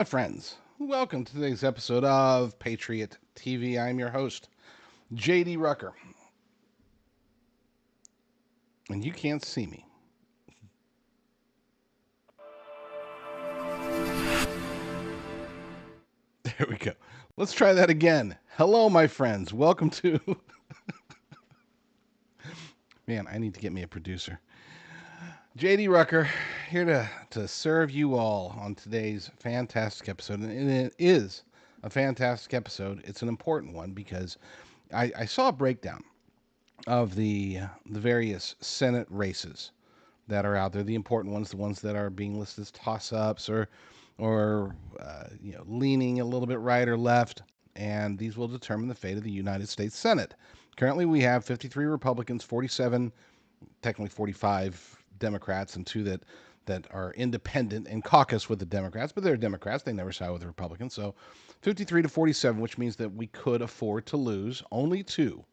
My friends, welcome to today's episode of Patriot TV. I'm your host, JD Rucker, and you can't see me. There we go. Let's try that again. Hello, my friends. Welcome to. Man, I need to get me a producer. JD Rucker, here to serve you all on today's fantastic episode. And it is a fantastic episode. It's an important one because I saw a breakdown of the various Senate races that are out there, the important ones, the ones that are being listed as toss-ups or leaning a little bit right or left, and these will determine the fate of the United States Senate. Currently, we have 53 Republicans, 47, technically 45 Democrats, and two that are independent and caucus with the Democrats, but they're Democrats. They never side with the Republicans. So 53 to 47, which means that we could afford to lose only two.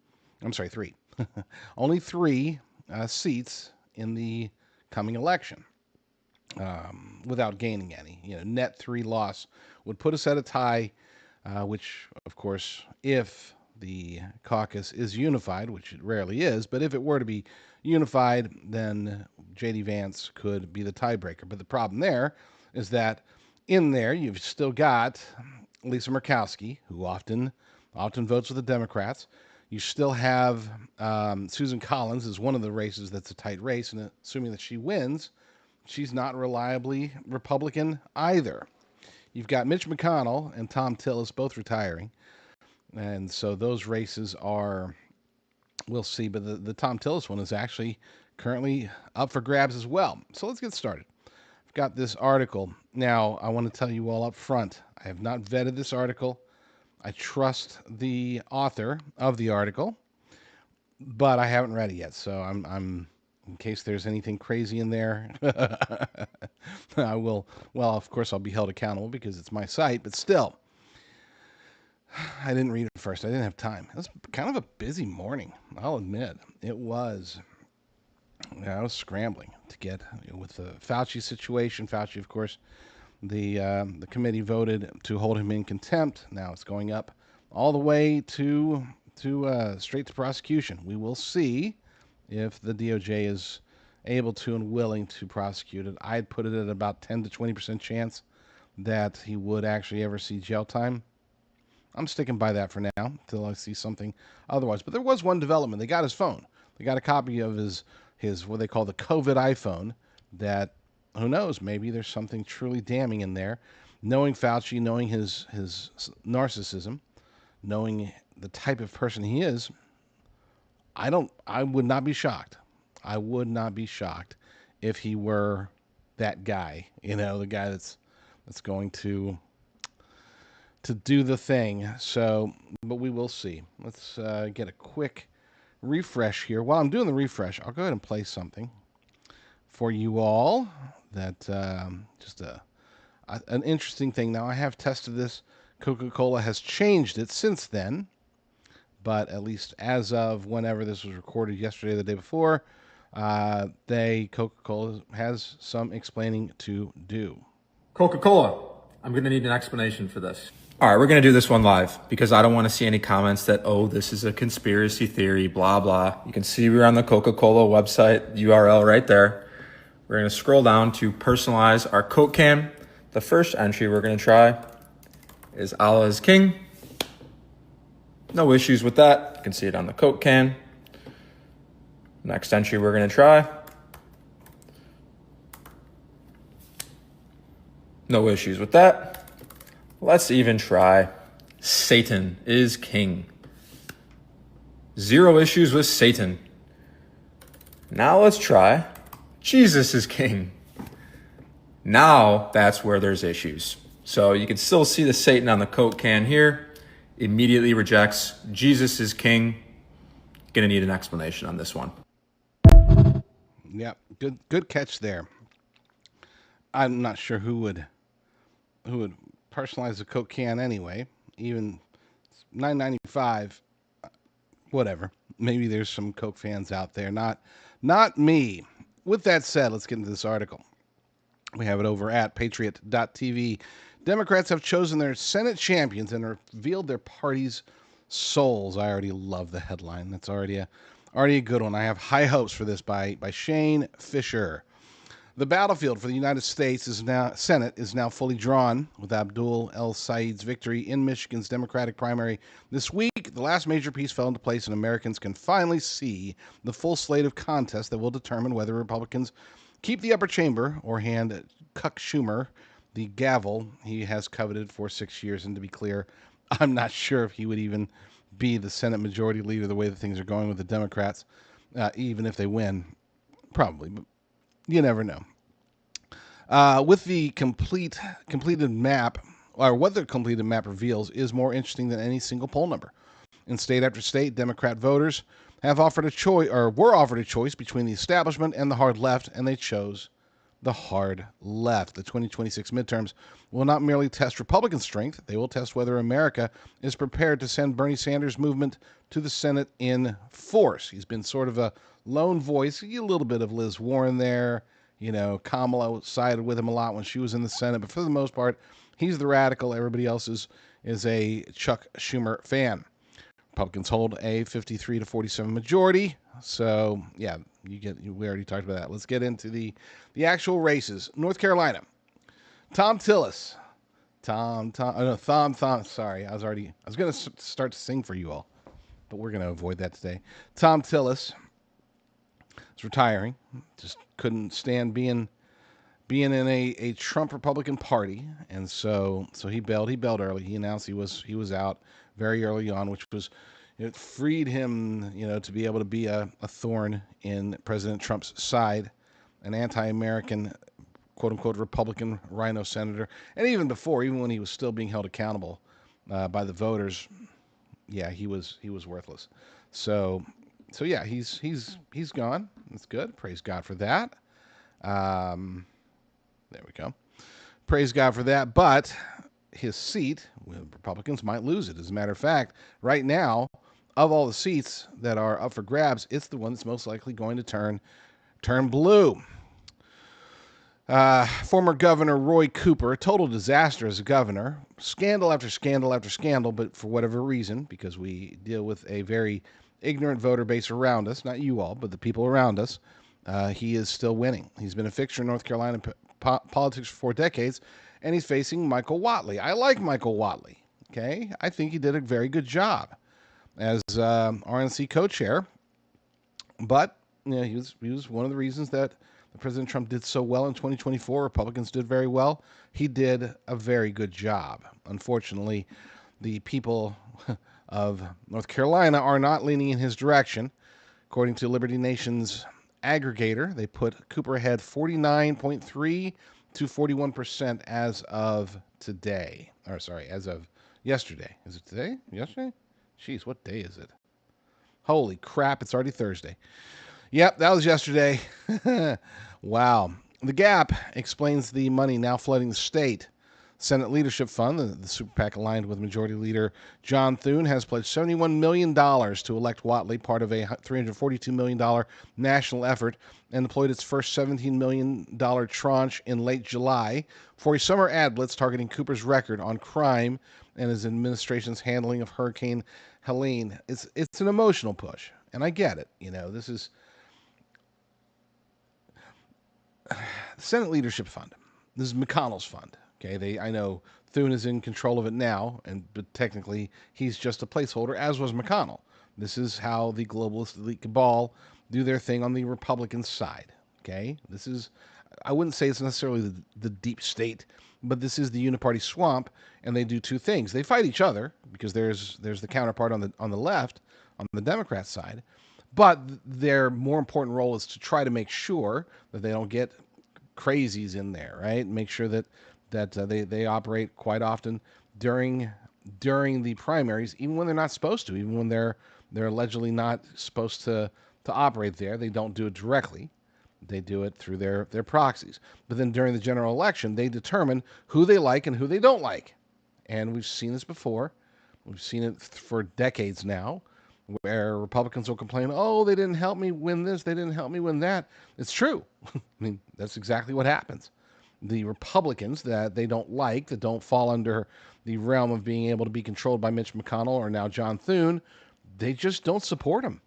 I'm sorry, three. Only three seats in the coming election without gaining any. Net three loss would put us at a tie, which, of course, if the caucus is unified, which it rarely is, but if it were to be unified, then J.D. Vance could be the tiebreaker. But the problem there is that in there you've still got Lisa Murkowski, who often votes with the Democrats. You still have Susan Collins is one of the races that's a tight race, and assuming that she wins, she's not reliably Republican either. You've got Mitch McConnell and Tom Tillis both retiring, and so those races are, we'll see, but the Tom Tillis one is actually currently up for grabs as well. So let's get started. I've got this article. Now, I want to tell you all up front, I have not vetted this article. I trust the author of the article, but I haven't read it yet. So I'm in case there's anything crazy in there, I will. Well, of course, I'll be held accountable because it's my site. But still, I didn't read it first. I didn't have time. It was kind of a busy morning. I'll admit it was. I was scrambling to get with the Fauci situation. Fauci, of course, the committee voted to hold him in contempt. Now it's going up all the way to straight to prosecution. We will see if the DOJ is able to and willing to prosecute it. I'd put it at about 10 to 20% chance that he would actually ever see jail time. I'm sticking by that for now until I see something otherwise. But there was one development. They got his phone. They got a copy of his what they call the coveted iPhone that, who knows, maybe there's something truly damning in there. Knowing Fauci, knowing his narcissism, knowing the type of person he is, I would not be shocked. I would not be shocked if he were that guy, the guy that's going to do the thing. So, but we will see. Let's get a quick refresh here. While I'm doing the refresh, I'll go ahead and play something for you all that just an interesting thing. Now, I have tested this. Coca-Cola has changed it since then, but at least as of whenever this was recorded, yesterday or the day before, Coca-Cola has some explaining to do. Coca-Cola, I'm going to need an explanation for this. All right, we're going to do this one live because I don't want to see any comments that, oh, this is a conspiracy theory, blah, blah. You can see we're on the Coca-Cola website, URL right there. We're going to scroll down to personalize our Coke can. The first entry we're going to try is Allah is King. No issues with that. You can see it on the Coke can. Next entry we're going to try. No issues with that. Let's even try Satan is King. Zero issues with Satan. Now let's try Jesus is King. Now that's where there's issues. So you can still see the Satan on the Coke can here. Immediately rejects Jesus is King. Gonna need an explanation on this one. Yeah, good catch there. I'm not sure who would personalize a Coke can anyway. Even $9.95, whatever. Maybe there's some Coke fans out there. Not me. With that said, let's get into this article. We have it over at patriot.tv. Democrats have chosen their Senate champions and revealed their party's souls. I already love the headline. That's already a good one. I have high hopes for this by Shane Fisher. The battlefield for the United States Senate is now fully drawn with Abdul El-Sayed's victory in Michigan's Democratic primary this week. The last major piece fell into place, and Americans can finally see the full slate of contests that will determine whether Republicans keep the upper chamber or hand Chuck Schumer the gavel he has coveted for 6 years. And to be clear, I'm not sure if he would even be the Senate Majority Leader the way that things are going with the Democrats, even if they win. Probably, but you never know. With the completed map, or what the completed map reveals, is more interesting than any single poll number. In state after state, Democrat voters have offered a choice, or were offered a choice between the establishment and the hard left, and they chose the hard left. The 2026 midterms will not merely test Republican strength; they will test whether America is prepared to send Bernie Sanders' movement to the Senate in force. He's been sort of a lone voice, a little bit of Liz Warren there. Kamala sided with him a lot when she was in the Senate, but for the most part, he's the radical. Everybody else is a Chuck Schumer fan. Republicans hold a 53 to 47 majority. So, yeah, we already talked about that. Let's get into the actual races. North Carolina. Thom Tillis. Sorry, I was going to start to sing for you all, but we're going to avoid that today. Thom Tillis is retiring. Just couldn't stand being in a Trump Republican Party, and so he bailed. He bailed early. He announced he was out very early on, which was it freed him, to be able to be a thorn in President Trump's side, an anti-American, quote unquote, Republican rhino senator, and even before, even when he was still being held accountable by the voters, yeah, he was worthless. So yeah, he's gone. That's good. Praise God for that. There we go. Praise God for that. But his seat, Republicans might lose it. As a matter of fact, right now, of all the seats that are up for grabs, it's the one that's most likely going to turn blue. Former Governor Roy Cooper, a total disaster as a governor, scandal after scandal after scandal, but for whatever reason, because we deal with a very ignorant voter base around us, not you all, but the people around us, he is still winning. He's been a fixture in North Carolina politics for 4 decades, and he's facing Michael Whatley. I like Michael Whatley. Okay, I think he did a very good job as RNC co-chair, but he was one of the reasons that President Trump did so well in 2024. Republicans did very well. He did a very good job. Unfortunately, the people of North Carolina are not leaning in his direction. According to Liberty Nation's aggregator, they put Cooper ahead 49.3 to 41% as of today. Or sorry, as of yesterday. Is it today? Yesterday? Jeez, what day is it? Holy crap, it's already Thursday. Yep, that was yesterday. Wow. The Gap explains the money now flooding the state. Senate Leadership Fund, the super PAC aligned with Majority Leader John Thune, has pledged $71 million to elect Whatley, part of a $342 million national effort, and deployed its first $17 million tranche in late July for a summer ad blitz targeting Cooper's record on crime and his administration's handling of Hurricane Helene. It's an emotional push, and I get it. This is Senate Leadership Fund. This is McConnell's fund. Okay, I know Thune is in control of it now, but technically he's just a placeholder, as was McConnell. This is how the globalist elite cabal do their thing on the Republican side. Okay, I wouldn't say it's necessarily the deep state, but this is the uniparty swamp, and they do two things. They fight each other because there's the counterpart on the left, on the Democrat side, but their more important role is to try to make sure that they don't get crazies in there, right? Make sure that they operate quite often during the primaries, even when they're not supposed to, even when they're allegedly not supposed to operate there. They don't do it directly. They do it through their proxies. But then during the general election, they determine who they like and who they don't like. And we've seen this before. We've seen it for decades now, where Republicans will complain, oh, they didn't help me win this, they didn't help me win that. It's true. I mean, that's exactly what happens. the Republicans that they don't like, that don't fall under the realm of being able to be controlled by Mitch McConnell or now John Thune, they just don't support him.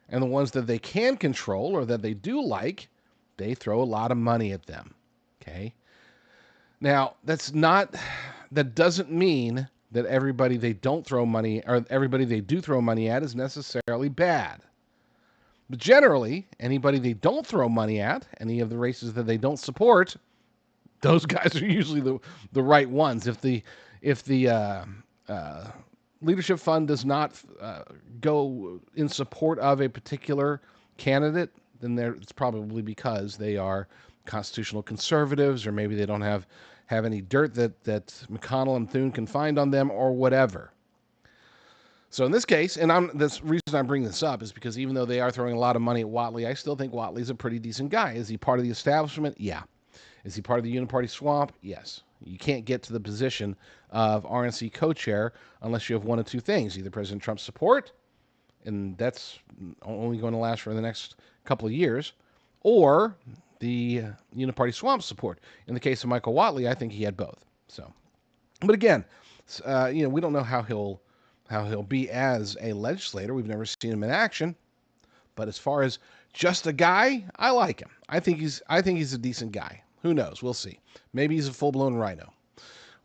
And the ones that they can control or that they do like, they throw a lot of money at them. Okay? Now, that doesn't mean that everybody they don't throw money or everybody they do throw money at is necessarily bad. But generally, anybody they don't throw money at, any of the races that they don't support, those guys are usually the right ones. If the leadership fund does not go in support of a particular candidate, then it's probably because they are constitutional conservatives, or maybe they don't have any dirt that McConnell and Thune can find on them, or whatever. So in this case, and the reason I'm bringing this up is because even though they are throwing a lot of money at Whatley, I still think Whatley's a pretty decent guy. Is he part of the establishment? Yeah. Is he part of the uniparty swamp? Yes. You can't get to the position of RNC co-chair unless you have one of two things: either President Trump's support, and that's only going to last for the next couple of years, or the uniparty swamp support. In the case of Michael Whatley, I think he had both. So, but again, we don't know how he'll be as a legislator. We've never seen him in action. But as far as just a guy, I like him. I think he's a decent guy. Who knows? We'll see. Maybe he's a full-blown rhino.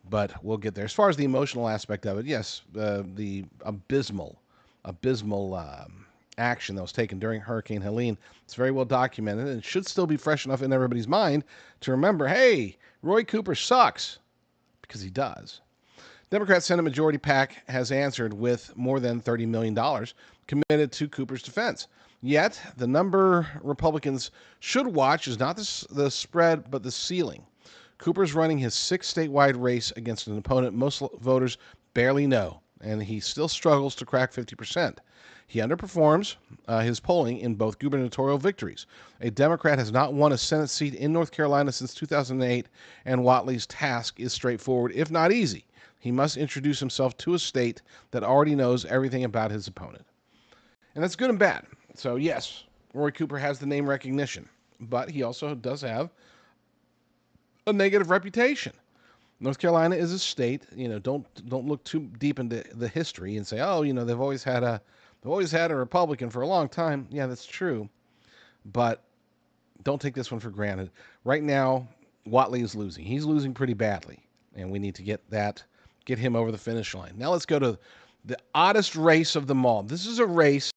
But we'll get there. As far as the emotional aspect of it, yes, the abysmal action that was taken during Hurricane Helene, it's very well documented, and it should still be fresh enough in everybody's mind to remember, hey, Roy Cooper sucks, because he does. Democrat Senate Majority PAC has answered with more than $30 million committed to Cooper's defense. Yet, the number Republicans should watch is not the spread, but the ceiling. Cooper's running his sixth statewide race against an opponent most voters barely know, and he still struggles to crack 50%. He underperforms his polling in both gubernatorial victories. A Democrat has not won a Senate seat in North Carolina since 2008, and Whatley's task is straightforward, if not easy. He must introduce himself to a state that already knows everything about his opponent. And that's good and bad. So, yes, Roy Cooper has the name recognition, but he also does have a negative reputation. North Carolina is a state, don't look too deep into the history and say, oh, they've always had a Republican for a long time. Yeah, that's true. But don't take this one for granted. Right now, Whatley is losing. He's losing pretty badly, and we need to get him over the finish line. Now let's go to the oddest race of them all. This is a race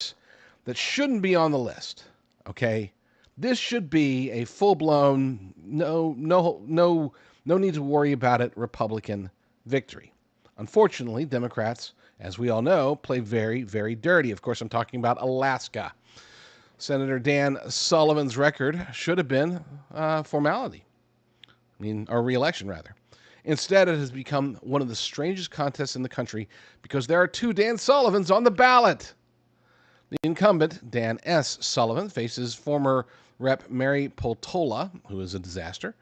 that shouldn't be on the list, okay? This should be a full-blown, no need to worry about it Republican victory. Unfortunately, Democrats, as we all know, play very, very dirty. Of course, I'm talking about Alaska. Senator Dan Sullivan's record should have been formality. Or re-election, rather. Instead, it has become one of the strangest contests in the country because there are two Dan Sullivans on the ballot. The incumbent, Dan S. Sullivan, faces former Rep. Mary Peltola, who is a disaster,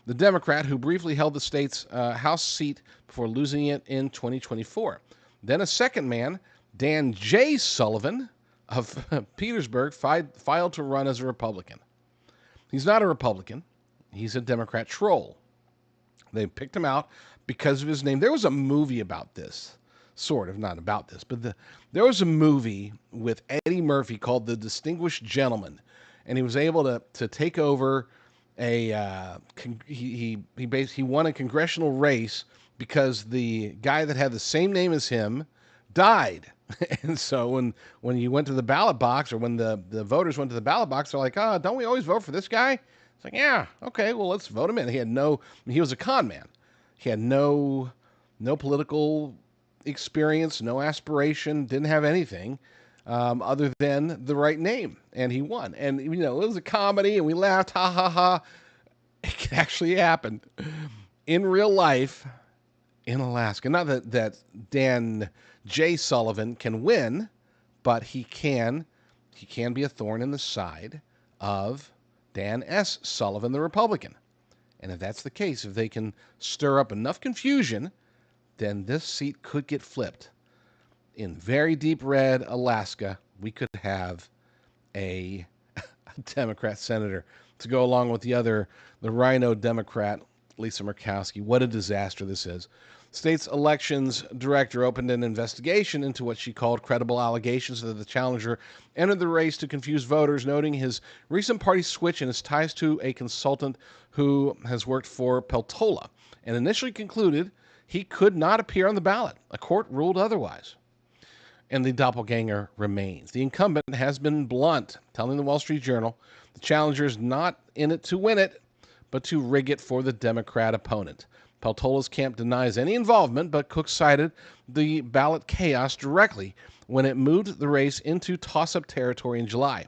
the Democrat who briefly held the state's House seat before losing it in 2024. Then a second man, Dan J. Sullivan of Petersburg, filed to run as a Republican. He's not a Republican. He's a Democrat troll. They picked him out because of his name. There was a movie about this. Sort of, not about this, but there was a movie with Eddie Murphy called The Distinguished Gentleman, and he was able to take over he won a congressional race because the guy that had the same name as him died. And so when you went to the ballot box, or when the voters went to the ballot box, they're like, don't we always vote for this guy? It's like, yeah, okay, well, let's vote him in. He was a con man. He had no political experience, no aspiration, didn't have anything other than the right name, and he won. And it was a comedy, and we laughed, ha ha ha. It actually happened in real life in Alaska. Not that Dan J. Sullivan can win, but he can be a thorn in the side of Dan S. Sullivan, the Republican. And if that's the case, if they can stir up enough confusion, then this seat could get flipped. In very deep red Alaska, we could have a Democrat senator. to go along with the Rhino Democrat, Lisa Murkowski. What a disaster this is. State's elections director opened an investigation into what she called credible allegations that the challenger entered the race to confuse voters, noting his recent party switch and his ties to a consultant who has worked for Peltola, and initially concluded he could not appear on the ballot. A court ruled otherwise. And the doppelganger remains. The incumbent has been blunt, telling the Wall Street Journal the challenger is not in it to win it, but to rig it for the Democrat opponent. Peltola's camp denies any involvement, but Cook cited the ballot chaos directly when it moved the race into toss-up territory in July.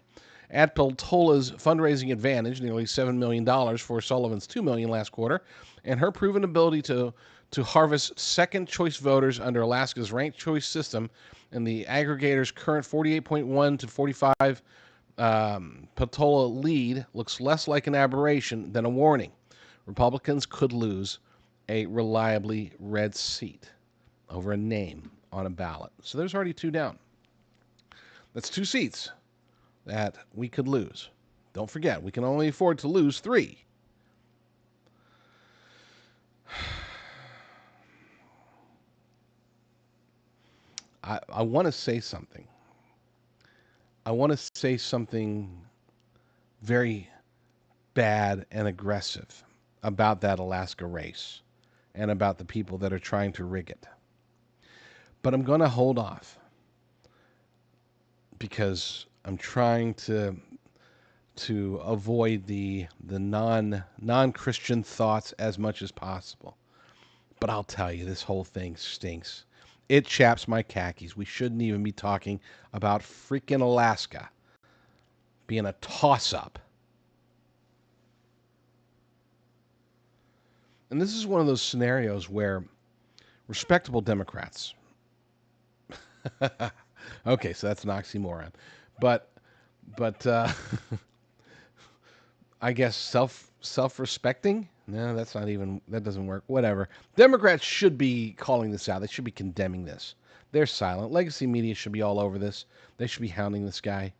At Peltola's fundraising advantage, nearly $7 million for Sullivan's $2 million last quarter, and her proven ability to harvest second-choice voters under Alaska's ranked choice system, and the aggregator's current 48.1 to 45 Peltola lead looks less like an aberration than a warning. Republicans could lose a reliably red seat over a name on a ballot. So there's already 2 down. That's 2 seats that we could lose. Don't forget, we can only afford to lose 3. I want to say something. I want to say something very bad and aggressive about that Alaska race and about the people that are trying to rig it. But I'm going to hold off because I'm trying to avoid the non-Christian thoughts as much as possible. But I'll tell you, this whole thing stinks. It chaps my khakis. We shouldn't even be talking about freaking Alaska being a toss-up. And this is one of those scenarios where respectable Democrats, okay, so that's an oxymoron, but I guess self-respecting? No, that's not even, that doesn't work. Whatever. Democrats should be calling this out. They should be condemning this. They're silent. Legacy media should be all over this. They should be hounding this guy.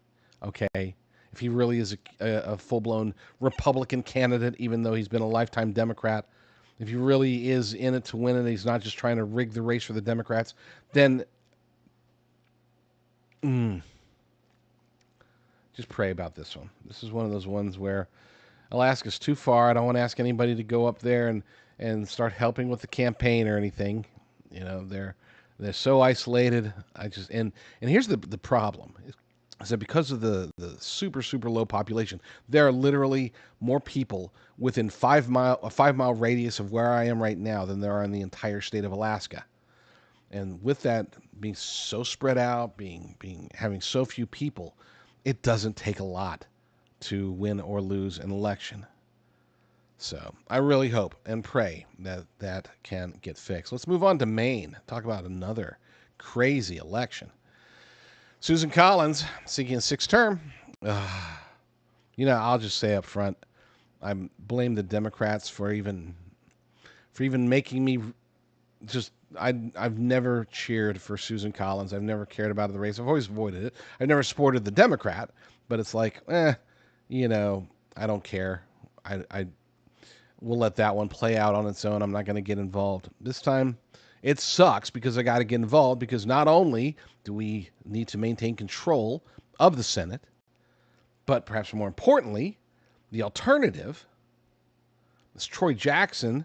Okay. If he really is a full-blown Republican candidate, even though he's been a lifetime Democrat, if he really is in it to win it, he's not just trying to rig the race for the Democrats, then just pray about this one. This is one of those ones where Alaska's too far. I don't want to ask anybody to go up there and start helping with the campaign or anything. You know, they're so isolated. And here's the problem is that because of the super low population, there are literally more people within a 5 mile radius of where I am right now than there are in the entire state of Alaska. And with that being so spread out, having so few people, it doesn't take a lot to win or lose an election. So I really hope and pray that can get fixed. Let's move on to Maine. Talk about another crazy election. Susan Collins seeking a 6th term. You know, I'll just say up front, I blame the Democrats for even making me just. I've never cheered for Susan Collins. I've never cared about the race. I've always avoided it. I've never supported the Democrat, but it's like, you know, I don't care. I will let that one play out on its own. I'm not going to get involved. This time, it sucks because I got to get involved because not only do we need to maintain control of the Senate, but perhaps more importantly, the alternative, this Troy Jackson,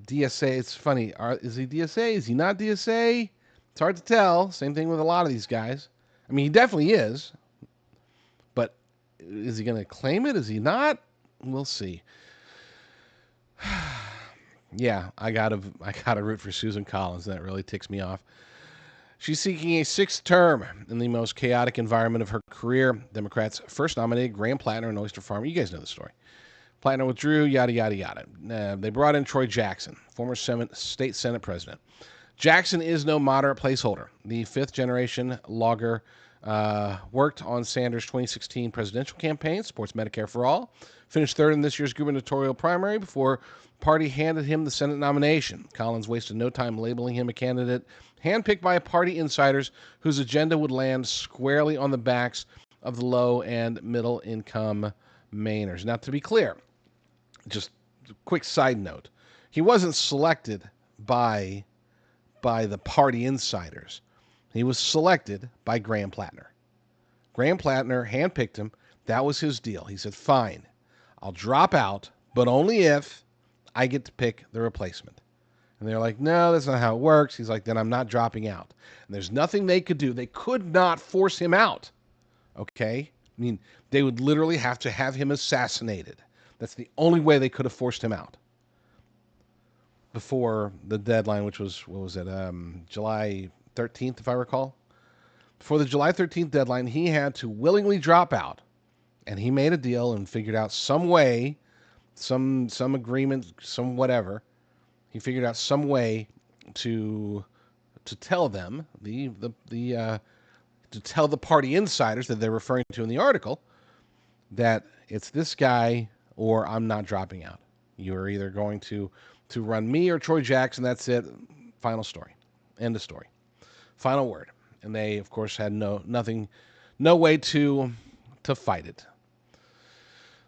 DSA. It's funny. Is he DSA? Is he not DSA? It's hard to tell. Same thing with a lot of these guys. I mean, he definitely is. But is he going to claim it? Is he not? We'll see. Yeah, I gotta root for Susan Collins. That really ticks me off. She's seeking a 6th term in the most chaotic environment of her career. Democrats first nominated Graham Plattner and Oyster Farmer. You guys know the story. Plattner withdrew, yada, yada, yada. They brought in Troy Jackson, former state Senate president. Jackson is no moderate placeholder. The 5th-generation logger worked on Sanders' 2016 presidential campaign, supports Medicare for All, finished 3rd in this year's gubernatorial primary before party handed him the Senate nomination. Collins wasted no time labeling him a candidate handpicked by party insiders whose agenda would land squarely on the backs of the low and middle income Mainers. Now, to be clear, just a quick side note, he wasn't selected by the party insiders. He was selected by Graham Plattner. Graham Plattner handpicked him. That was his deal. He said, fine, I'll drop out, but only if I get to pick the replacement. And they're like, no, that's not how it works. He's like, then I'm not dropping out. And there's nothing they could do. They could not force him out. Okay? I mean, they would literally have to have him assassinated. That's the only way they could have forced him out before the deadline, which was, what was it, July 13th, if I recall. Before the July 13th deadline, he had to willingly drop out. And he made a deal and figured out some way, some agreement, some whatever. He figured out some way to tell them, to tell the party insiders that they're referring to in the article, that it's this guy or I'm not dropping out. You're either going to run me or Troy Jackson. That's it. Final story. End of story. Final word. And they, of course, had no way to fight it.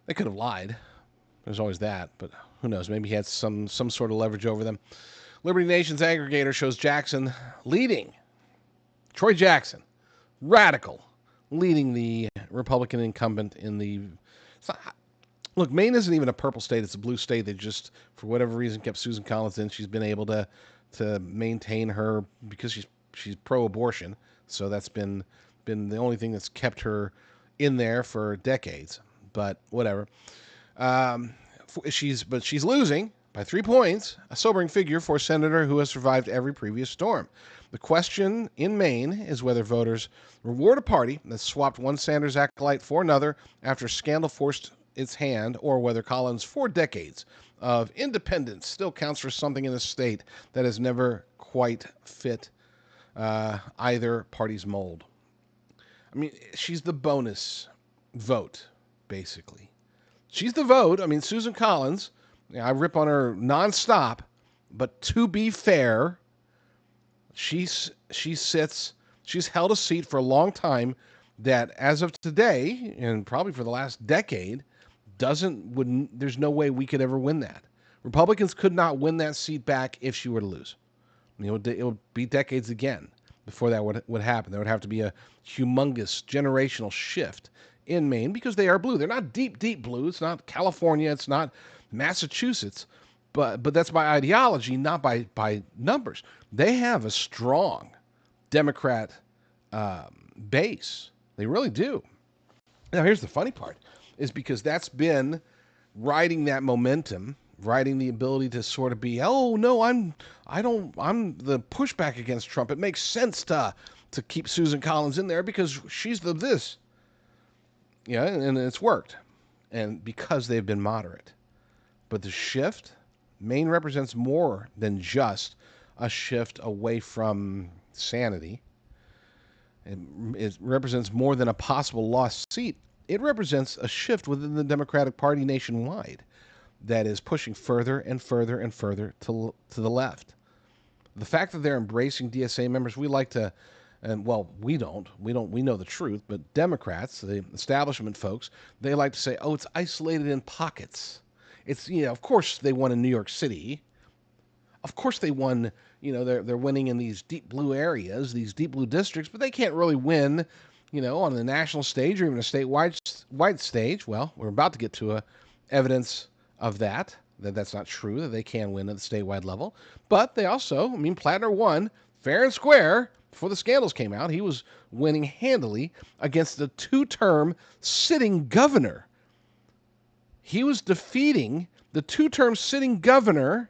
They could have lied. There's always that, but who knows? Maybe he had some sort of leverage over them. Liberty Nation's aggregator shows Jackson leading. Troy Jackson, radical, leading the Republican incumbent in the... Look, Maine isn't even a purple state. It's a blue state. They just, for whatever reason, kept Susan Collins in. She's been able to maintain her because she's pro-abortion. So that's been the only thing that's kept her in there for decades. But whatever. She's losing by 3 points, a sobering figure for a senator who has survived every previous storm. The question in Maine is whether voters reward a party that swapped one Sanders acolyte for another after scandal forced its hand, or whether Collins' 4 decades of independence still counts for something in the state that has never quite fit either party's mold. I mean, she's the bonus vote, basically. She's the vote. I mean, Susan Collins, I rip on her nonstop, but to be fair, she's held a seat for a long time that, as of today, and probably for the last decade, there's no way we could ever win that. Republicans could not win that seat back if she were to lose. It would be decades again before that would happen. There would have to be a humongous generational shift in Maine because they are blue. They're not deep blue. It's not California. It's not Massachusetts. But that's by ideology, not by numbers. They have a strong Democrat base. They really do. Now, here's the funny part, is because that's been riding that momentum, riding the ability to sort of be, oh no, I'm the pushback against Trump. It makes sense to keep Susan Collins in there because she's this. Yeah, and it's worked. And because they've been moderate. But the shift, Maine represents more than just a shift away from sanity. It represents more than a possible lost seat. It represents a shift within the Democratic Party nationwide that is pushing further and further and further to the left. The fact that they're embracing DSA members, we like to, and well, we know the truth, but Democrats, the establishment folks, they like to say, oh, it's isolated in pockets. It's, of course they won in New York City. Of course they won, they're winning in these deep blue areas, these deep blue districts, but they can't really win, on the national stage or even a statewide stage. Well, we're about to get to evidence of that's not true, that they can win at the statewide level. But they also, Plattner won fair and square before the scandals came out. He was winning handily against the 2-term sitting governor. He was defeating the 2-term sitting governor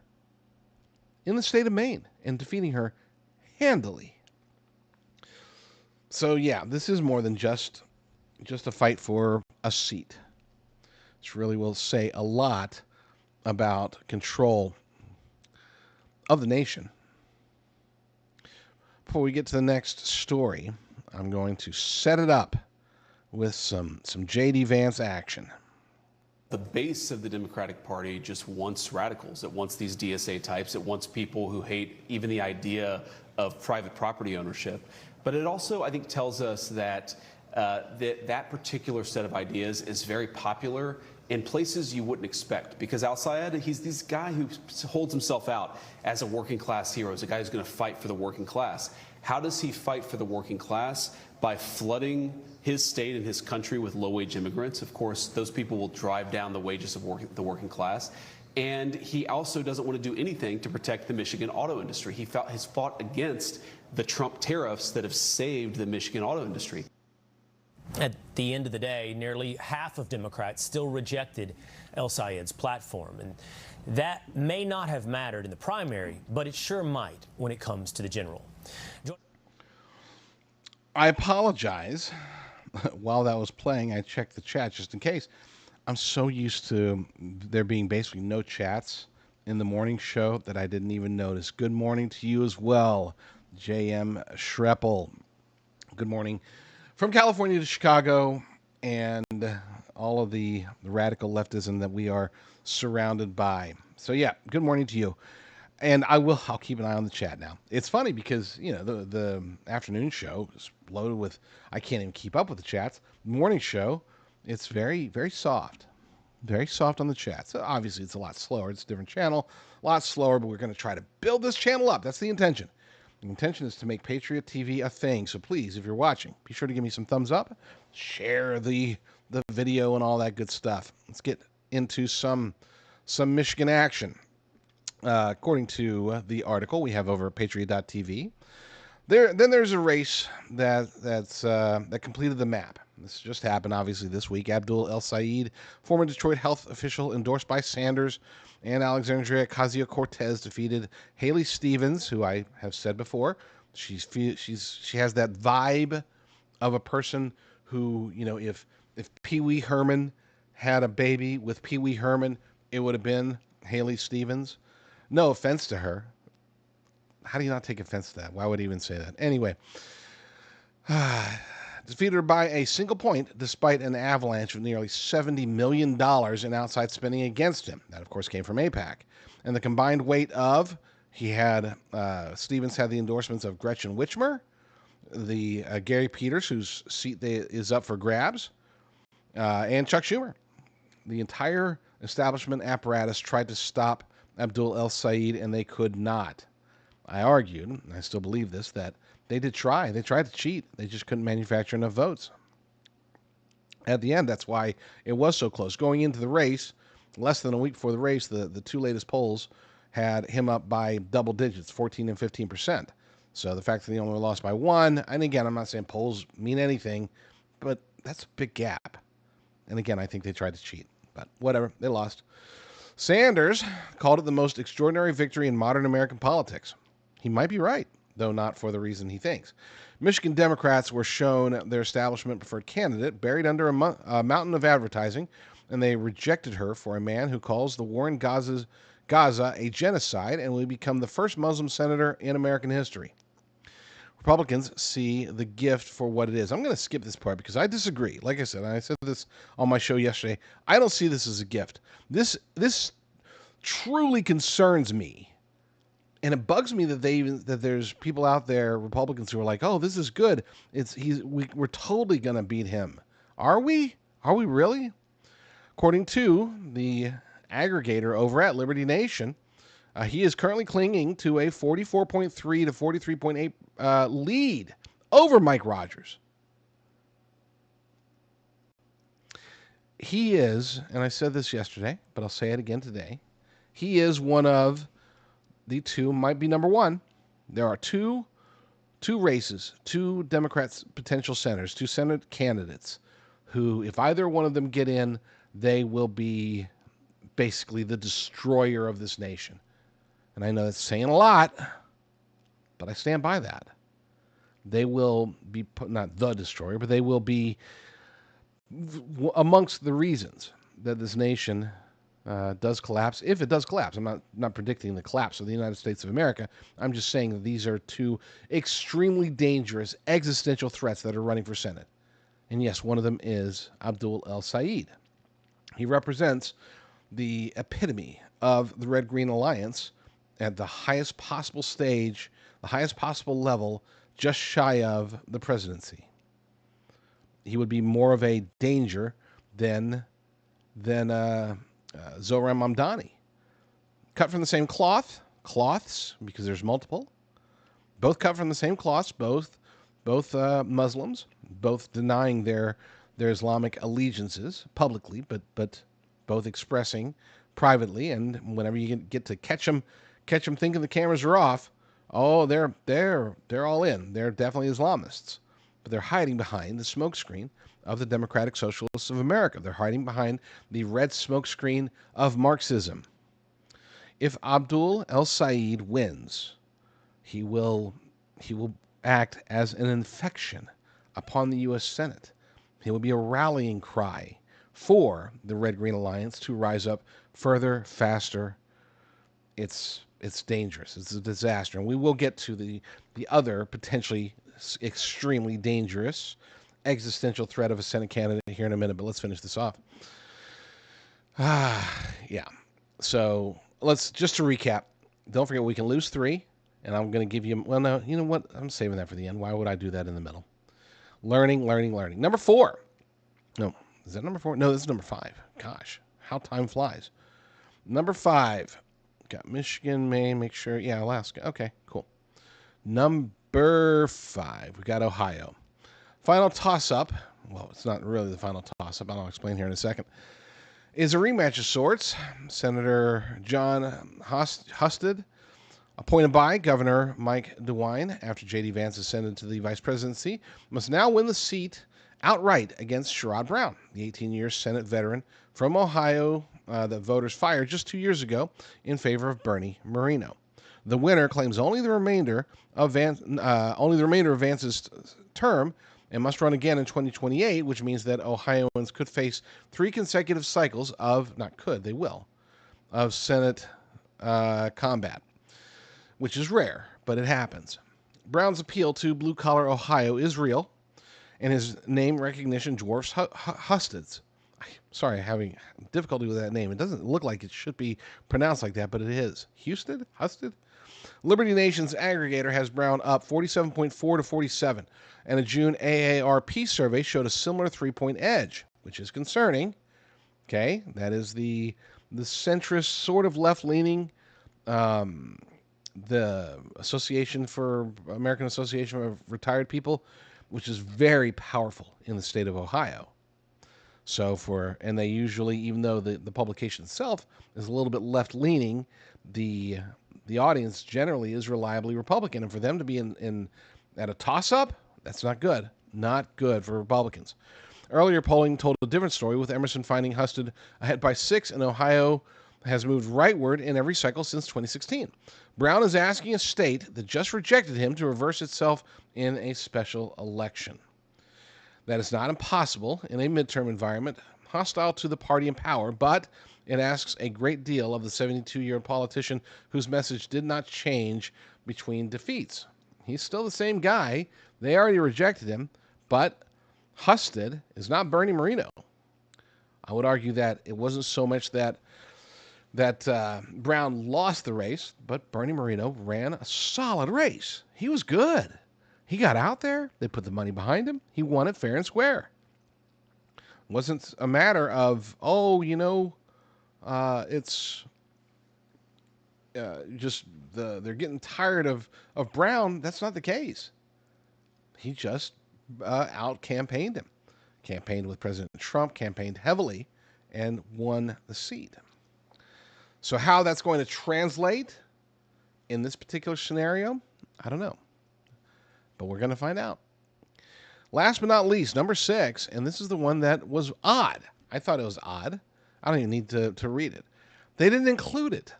in the state of Maine and defeating her handily. So yeah, this is more than just a fight for a seat. This really will say a lot about control of the nation. Before we get to the next story, I'm going to set it up with some J.D. Vance action. The base of the Democratic Party just wants radicals. It wants these DSA types. It wants people who hate even the idea of private property ownership. But it also, I think, tells us that that particular set of ideas is very popular in places you wouldn't expect, because El-Sayed, he's this guy who holds himself out as a working class hero, as a guy who's going to fight for the working class. How does he fight for the working class? By flooding his state and his country with low-wage immigrants. Of course, those people will drive down the wages of the working class. And he also doesn't want to do anything to protect the Michigan auto industry. He has fought against the Trump tariffs that have saved the Michigan auto industry. At the end of the day, nearly half of Democrats still rejected El-Sayed's platform. And that may not have mattered in the primary, but it sure might when it comes to the general. I apologize. While that was playing, I checked the chat just in case. I'm so used to there being basically no chats in the morning show that I didn't even notice. Good morning to you as well, J.M. Schreppel. Good morning from California to Chicago and all of the radical leftism that we are surrounded by. So yeah, good morning to you. And I'll keep an eye on the chat now. It's funny because, the afternoon show is loaded with, I can't even keep up with the chats. Morning show, it's very, very soft. Very soft on the chat. So obviously it's a lot slower. It's a different channel, a lot slower, but we're going to try to build this channel up. That's the intention. The intention is to make Patriot TV a thing. So please, if you're watching, be sure to give me some thumbs up, share the video and all that good stuff. Let's get into some Michigan action. According to the article we have over at patriot.tv, there's a race that completed the map. This just happened, obviously, this week. Abdul El-Sayed, former Detroit health official endorsed by Sanders, and Alexandria Ocasio-Cortez defeated Haley Stevens, who I have said before. She has that vibe of a person who, if Pee Wee Herman had a baby with Pee Wee Herman, it would have been Haley Stevens. No offense to her. How do you not take offense to that? Why would he even say that? Anyway, defeated her by a single point despite an avalanche of nearly $70 million in outside spending against him. That, of course, came from AIPAC. And the combined weight of, Stevens had the endorsements of Gretchen Whitmer, the Gary Peters, whose seat is up for grabs, and Chuck Schumer. The entire establishment apparatus tried to stop Abdul El-Sayed, and they could not. I argued, and I still believe this, that they did try. They tried to cheat. They just couldn't manufacture enough votes. At the end, that's why it was so close. Going into the race, less than a week before the race, the two latest polls had him up by double digits, 14 and 15%. So the fact that he only lost by one, and again, I'm not saying polls mean anything, but that's a big gap. And again, I think they tried to cheat. But whatever, they lost. Sanders called it the most extraordinary victory in modern American politics. He might be right, though not for the reason he thinks. Michigan Democrats were shown their establishment-preferred candidate buried under a mountain of advertising, and they rejected her for a man who calls the war in Gaza a genocide and will become the first Muslim senator in American history. Republicans see the gift for what it is. I'm going to skip this part because I disagree. Like I said, and I said this on my show yesterday, I don't see this as a gift. This truly concerns me. And it bugs me that there's people out there, Republicans, who are like, "Oh, this is good. We're totally going to beat him." Are we? Are we really? According to the aggregator over at Liberty Nation, he is currently clinging to a 44.3 to 43.8 lead over Mike Rogers. He is, and I said this yesterday, but I'll say it again today, he is one of the two, might be number one. There are two races, two Democrats, potential senators, two Senate candidates who, if either one of them get in, they will be basically the destroyer of this nation. And I know that's saying a lot, but I stand by that. They will be, not the destroyer, but they will be amongst the reasons that this nation does collapse, if it does collapse. I'm not predicting the collapse of the United States of America. I'm just saying that these are two extremely dangerous existential threats that are running for Senate. And yes, one of them is Abdul El-Sayed. He represents the epitome of the Red-Green Alliance at the highest possible stage, the highest possible level, just shy of the presidency. he would be more of a danger than Zohran Mamdani. Cut from the same cloths, because there's multiple. Both cut from the same cloths, both Muslims, both denying their Islamic allegiances publicly, but both expressing privately. And whenever you get to catch them thinking the cameras are off, oh, they're all in. They're definitely Islamists, but they're hiding behind the smokescreen of the Democratic Socialists of America. They're hiding behind the red smokescreen of Marxism. If Abdul El-Sayed wins, he will act as an infection upon the U.S. Senate. He will be a rallying cry for the Red-Green Alliance to rise up further, faster. It's dangerous. It's a disaster. And we will get to the other potentially extremely dangerous existential threat of a Senate candidate here in a minute, but let's finish this off. Yeah. So let's, just to recap, don't forget we can lose 3, and I'm going to give you, well, no, you know what? I'm saving that for the end. Why would I do that in the middle? Learning. Number 4. No, is that number 4? No, this is number 5. Gosh, how time flies. Number 5. Got Michigan, Maine, make sure. Yeah, Alaska. Okay, cool. Number 5. We got Ohio. Final toss-up. Well, it's not really the final toss-up. I'll explain here in a second. Is a rematch of sorts. Senator John Husted, appointed by Governor Mike DeWine after J.D. Vance ascended to the vice presidency, must now win the seat outright against Sherrod Brown, the 18-year Senate veteran from Ohio that voters fired just 2 years ago in favor of Bernie Moreno. The winner claims only the remainder of Vance's term and must run again in 2028, which means that Ohioans could face 3 consecutive cycles of, not could, they will, of Senate combat, which is rare, but it happens. Brown's appeal to blue-collar Ohio is real, and his name recognition dwarfs Husted's. Sorry, having difficulty with that name. It doesn't look like it should be pronounced like that, but it is. Husted? Liberty Nation's aggregator has Brown up 47.4 to 47, and a June AARP survey showed a similar 3-point edge, which is concerning. Okay, that is the centrist, sort of left-leaning, the American Association of Retired People, which is very powerful in the state of Ohio. So and they usually, even though the publication itself is a little bit left-leaning, the audience generally is reliably Republican, and for them to be at a toss-up, that's not good. Not good for Republicans. Earlier polling told a different story, with Emerson finding Husted ahead by 6, and Ohio has moved rightward in every cycle since 2016. Brown is asking a state that just rejected him to reverse itself in a special election. That is not impossible in a midterm environment hostile to the party in power, but it asks a great deal of the 72-year politician whose message did not change between defeats. He's still the same guy. They already rejected him, but Husted is not Bernie Moreno. I would argue that it wasn't so much that Brown lost the race, but Bernie Moreno ran a solid race. He was good. He got out there. They put the money behind him. He won it fair and square. It wasn't a matter of, it's just they're getting tired of Brown. That's not the case. He just out-campaigned him. Campaigned with President Trump, campaigned heavily, and won the seat. So how that's going to translate in this particular scenario, I don't know. But we're going to find out. Last but not least, number 6, and this is the one that was odd. I thought it was odd. I don't even need to read it. They didn't include it.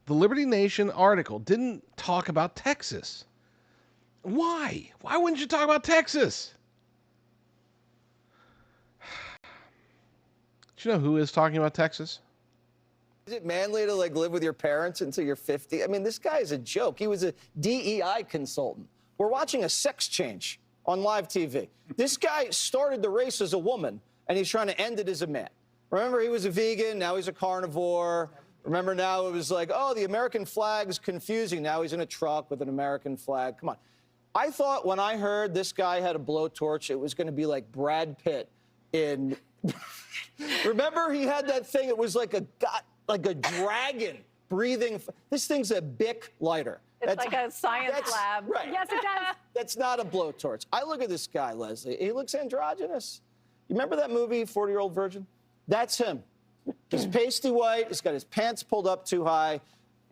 The Liberty Nation article didn't talk about Texas. Why? Why wouldn't you talk about Texas? Do you know who is talking about Texas? Is it manly to live with your parents until you're 50? I mean, this guy is a joke. He was a DEI consultant. We're watching a sex change on live TV. This guy started the race as a woman, and he's trying to end it as a man. Remember, he was a vegan. Now he's a carnivore. Remember, now it was like, oh, the American flag's confusing. Now he's in a truck with an American flag. Come on. I thought when I heard this guy had a blowtorch, it was going to be like Brad Pitt in. Remember, he had that thing. It was like a dragon breathing. This thing's a Bic lighter. It's like a science lab. Right. Yes, it does. That's not a blowtorch. I look at this guy, Leslie. He looks androgynous. You remember that movie, 40-Year-Old Virgin? That's him. He's pasty white. He's got his pants pulled up too high.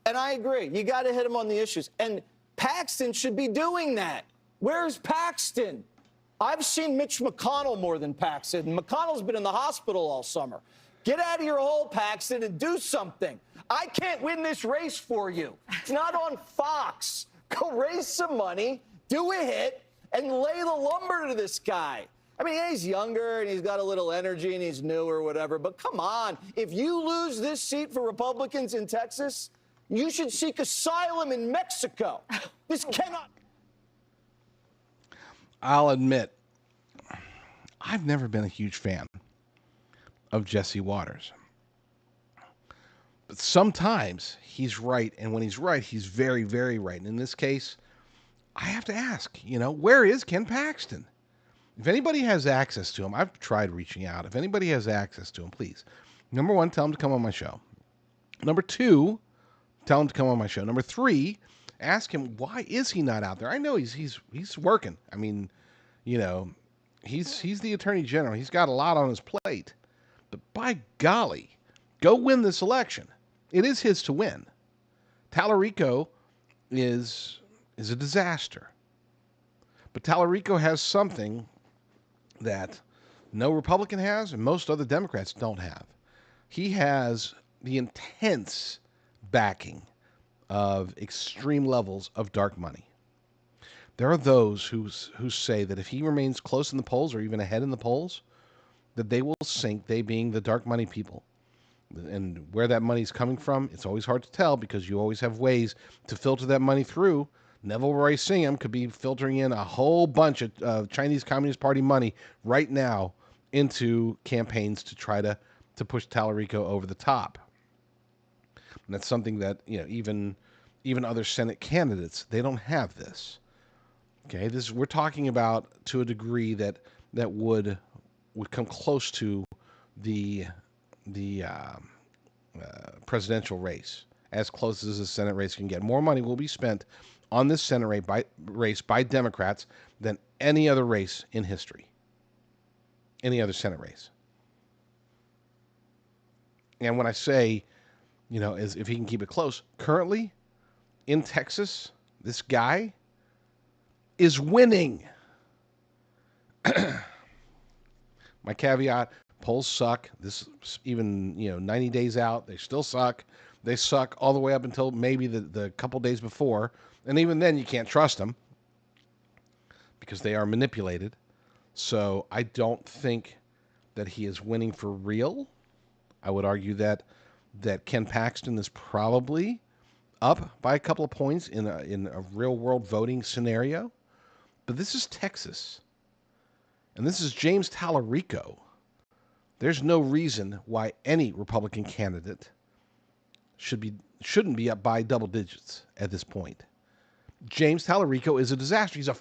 And I agree. You got to hit him on the issues. And Paxton should be doing that. Where's Paxton? I've seen Mitch McConnell more than Paxton. McConnell's been in the hospital all summer. Get out of your hole, Paxton, and do something. I can't win this race for you. It's not on Fox. Go raise some money, do a hit, and lay the lumber to this guy. I mean, yeah, he's younger and he's got a little energy and he's new or whatever, but come on. If you lose this seat for Republicans in Texas, you should seek asylum in Mexico. This cannot. I'll admit, I've never been a huge fan of Jesse Waters. But sometimes he's right, and when he's right, he's very, very right. And in this case, I have to ask, where is Ken Paxton? If anybody has access to him, I've tried reaching out. If anybody has access to him, please. Number one, tell him to come on my show. Number two, tell him to come on my show. Number three, ask him, why is he not out there? I know he's working. I mean, he's the Attorney General. He's got a lot on his plate. But by golly, go win this election. It is his to win. Tallarico is a disaster. But Tallarico has something that no Republican has and most other Democrats don't have. He has the intense backing of extreme levels of dark money. There are those who say that if he remains close in the polls or even ahead in the polls, that they will sink, they being the dark money people. And where that money's coming from, it's always hard to tell because you always have ways to filter that money through. Neville Roy Singham could be filtering in a whole bunch of Chinese Communist Party money right now into campaigns to try to push Tallarico over the top. And that's something that, even other Senate candidates, they don't have this. Okay, we're talking about to a degree that would come close to the presidential race, as close as the Senate race can get. More money will be spent on this Senate race by Democrats than any other race in history. Any other Senate race. And when I say, as if he can keep it close, currently in Texas, this guy is winning. My caveat, polls suck. This even, 90 days out, they still suck. They suck all the way up until maybe the couple days before. And even then, you can't trust them because they are manipulated. So I don't think that he is winning for real. I would argue that Ken Paxton is probably up by a couple of points in a real-world voting scenario. But this is Texas. And this is James Tallarico. There's no reason why any Republican candidate shouldn't be up by double digits at this point. James Tallarico is a disaster. He's a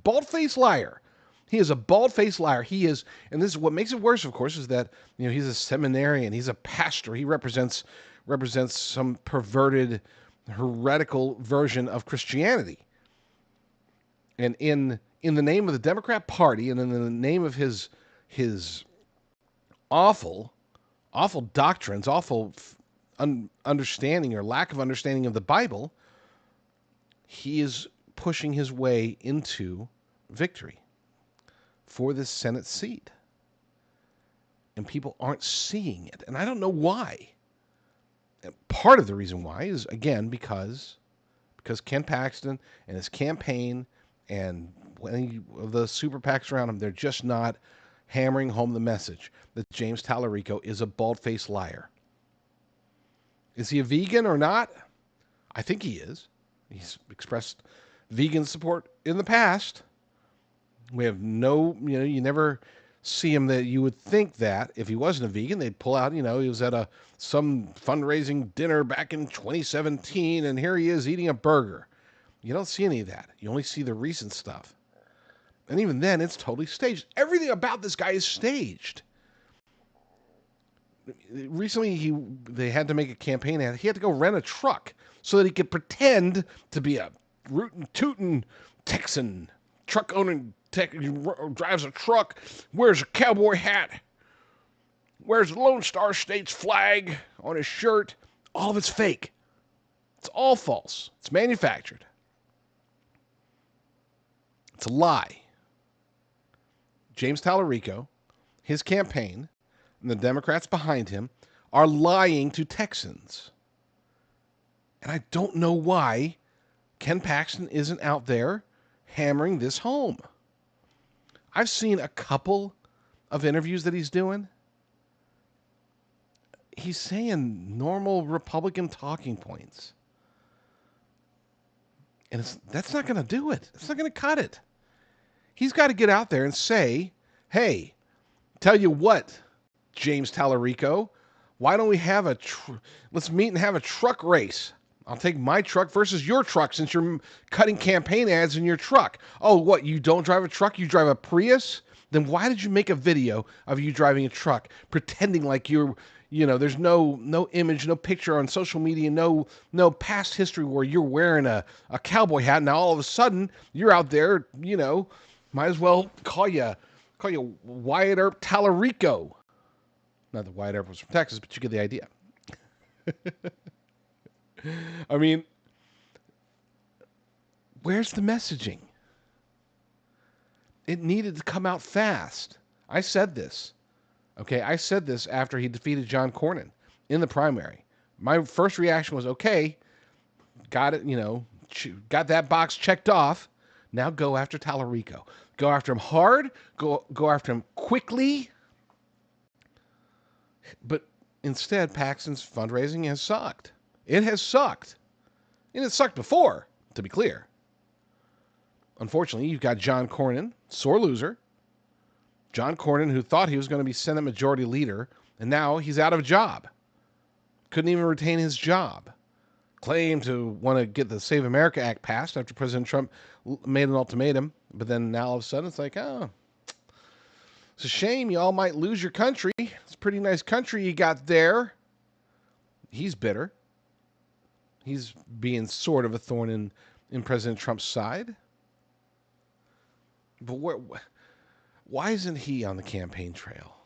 bald-faced liar. He is a bald-faced liar. He is, and this is what makes it worse, of course, is that he's a seminarian. He's a pastor. He represents some perverted, heretical version of Christianity. And in the name of the Democrat Party, and in the name of his awful doctrines, awful understanding or lack of understanding of the Bible, he is pushing his way into victory for this Senate seat. And people aren't seeing it. And I don't know why. And part of the reason why is, again, because Ken Paxton and his campaign and any of the super PACs around him, they're just not hammering home the message that James Tallarico is a bald-faced liar. Is he a vegan or not? I think he is. He's expressed vegan support in the past. We have you never see him that you would think that if he wasn't a vegan, they'd pull out, he was at some fundraising dinner back in 2017, and here he is eating a burger. You don't see any of that. You only see the recent stuff. And even then, it's totally staged. Everything about this guy is staged. Recently, they had to make a campaign ad. He had to go rent a truck so that he could pretend to be a rootin' tootin' Texan truck owning drives a truck, wears a cowboy hat, wears the Lone Star State's flag on his shirt. All of it's fake. It's all false. It's manufactured. It's a lie. James Tallarico, his campaign, and the Democrats behind him are lying to Texans. And I don't know why Ken Paxton isn't out there hammering this home. I've seen a couple of interviews that he's doing. He's saying normal Republican talking points. And that's not going to do it. It's not going to cut it. He's got to get out there and say, hey, tell you what, James Tallarico, why don't we have let's meet and have a truck race. I'll take my truck versus your truck since you're cutting campaign ads in your truck. Oh, what, you don't drive a truck? You drive a Prius? Then why did you make a video of you driving a truck pretending like there's no image, no picture on social media, no past history where you're wearing a cowboy hat. Now all of a sudden you're out there, might as well call you Wyatt Earp Tallarico. Not that Wyatt Earp was from Texas, but you get the idea. I mean, where's the messaging? It needed to come out fast. I said this. Okay, I said this after he defeated John Cornyn in the primary. My first reaction was, okay, got it, got that box checked off. Now go after Tallarico. Go after him hard. Go after him quickly. But instead, Paxton's fundraising has sucked. It has sucked. And it sucked before, to be clear. Unfortunately, you've got John Cornyn, sore loser. John Cornyn, who thought he was going to be Senate Majority Leader, and now he's out of a job. Couldn't even retain his job. Claimed to want to get the Save America Act passed after President Trump made an ultimatum. But then now all of a sudden it's like, oh, it's a shame you all might lose your country. It's a pretty nice country you got there. He's bitter. He's being sort of a thorn in President Trump's side. But why isn't he on the campaign trail?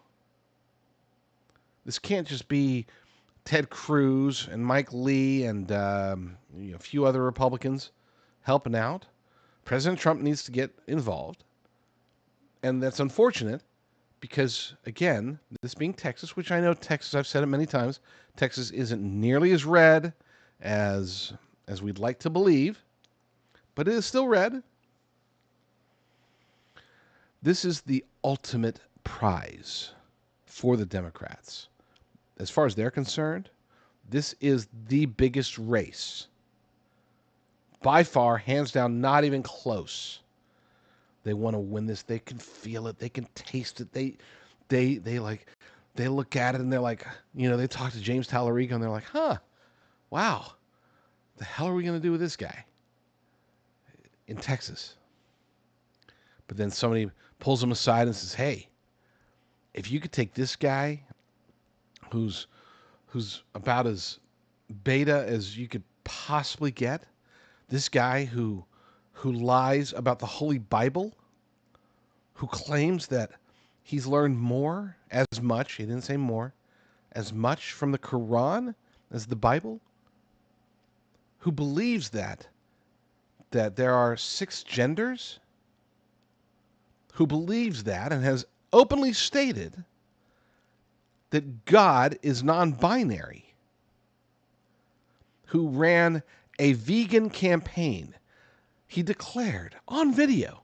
This can't just be Ted Cruz and Mike Lee and a few other Republicans helping out. President Trump needs to get involved. And that's unfortunate because, again, this being Texas, which I know Texas, I've said it many times, Texas isn't nearly as red as we'd like to believe, but it is still red. This is the ultimate prize for the Democrats. As far as they're concerned, this is the biggest race. By far, hands down, not even close. They want to win this. They can feel it. They can taste it. They look at it and they're like, they talk to James Tallarico and they're like, wow, the hell are we going to do with this guy in Texas? But then somebody pulls him aside and says, hey, if you could take this guy who's about as beta as you could possibly get, this guy who lies about the Holy Bible, who claims that he's learned as much from the Quran as the Bible, who believes that there are 6 genders, who believes that and has openly stated that God is non-binary, who ran a vegan campaign. He declared on video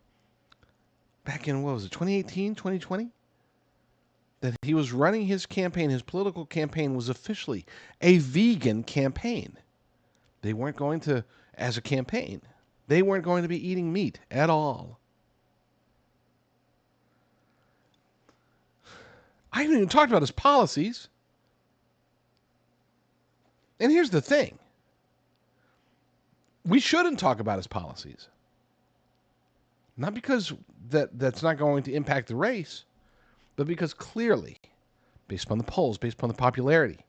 back in, 2018, 2020? That he was running his campaign, his political campaign was officially a vegan campaign. They weren't going to, as a campaign, they weren't going to be eating meat at all. I haven't even talked about his policies. And here's the thing. We shouldn't talk about his policies. Not because that's not going to impact the race, but because clearly, based upon the polls, based upon the popularity,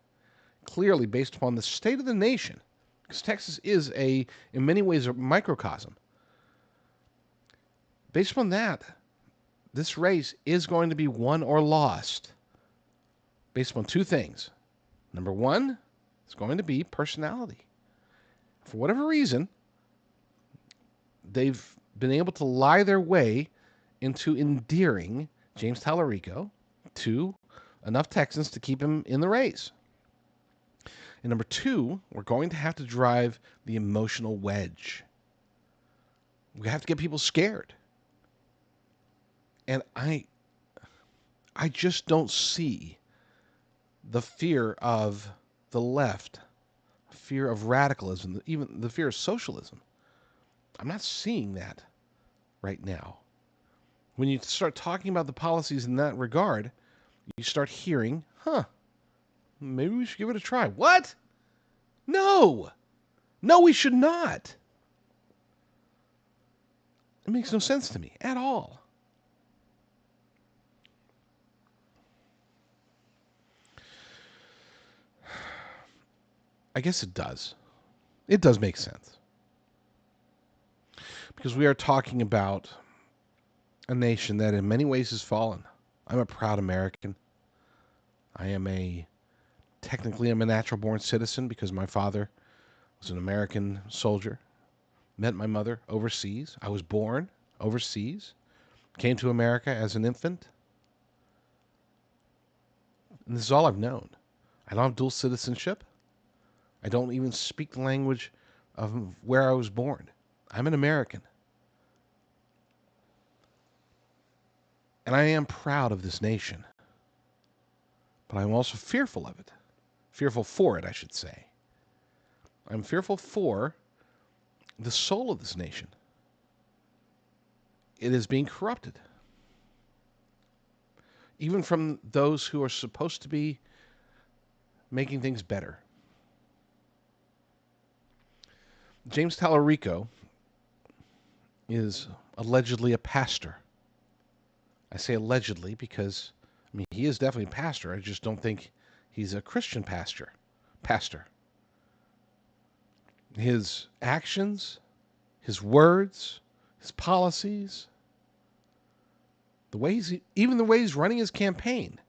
clearly based upon the state of the nation, because Texas is in many ways a microcosm. Based upon that, this race is going to be won or lost based upon two things. Number one, it's going to be personality. For whatever reason, they've been able to lie their way into endearing James Tallarico to enough Texans to keep him in the race. And number two, we're going to have to drive the emotional wedge. We have to get people scared. And I just don't see the fear of the left, fear of radicalism, even the fear of socialism. I'm not seeing that right now. When you start talking about the policies in that regard, you start hearing, maybe we should give it a try. What? No, we should not. It makes no sense to me at all. I guess it does. It does make sense. Because we are talking about a nation that in many ways has fallen. I'm a proud American. Technically I'm a natural born citizen because my father was an American soldier. Met my mother overseas. I was born overseas. Came to America as an infant. And this is all I've known. I don't have dual citizenship. I don't even speak the language of where I was born. I'm an American. And I am proud of this nation. But I'm also fearful of it. Fearful for it, I should say. I'm fearful for the soul of this nation. It is being corrupted. Even from those who are supposed to be making things better. James Tallarico is allegedly a pastor. I say allegedly because, he is definitely a pastor. I just don't think he's a Christian pastor. His actions, his words, his policies, even the way he's running his campaign,